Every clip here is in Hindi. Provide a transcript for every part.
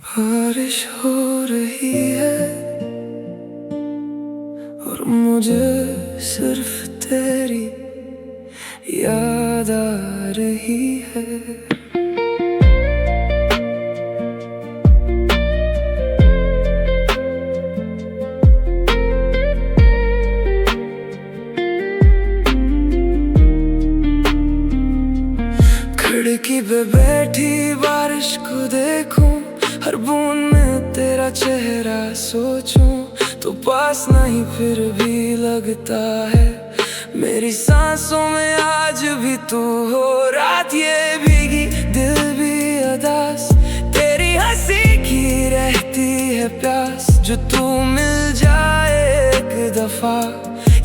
बारिश हो रही है और मुझे सिर्फ तेरी याद आ रही है। खिड़की पे बैठी बारिश को देखूं, हर बूंद में तेरा चेहरा सोचूं, तो पास नहीं फिर भी लगता है मेरी सांसों में आज भी तू हो। रात ये भीगी दिल भी अदास, तेरी हंसी की रहती है प्यास। जो तू मिल जाए एक दफा,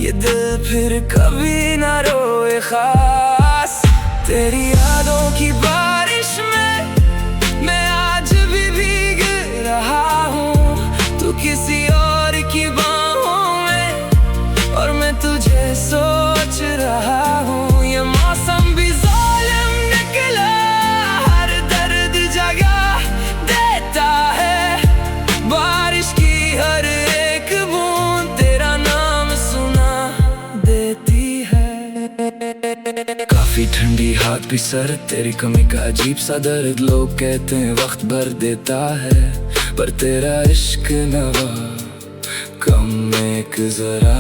ये दिल फिर कभी ना रोए खास। तेरी यादों की बारिश में मैं आज भी भीग रहा हूँ, तू किसी और की बाहों में और मैं तुझे सोच रहा हूँ। ये मौसम भी ज़ालिम निकला, हर दर्द जगह देता है। बारिश की हर एक बूंद तेरा नाम सुना देती है। काफी ठंडी हाथ भी सर, तेरी कमी का अजीब सा दर्द। लोग कहते हैं वक्त भर देता है, पर तेरा इश्क नवा कम एक जरा।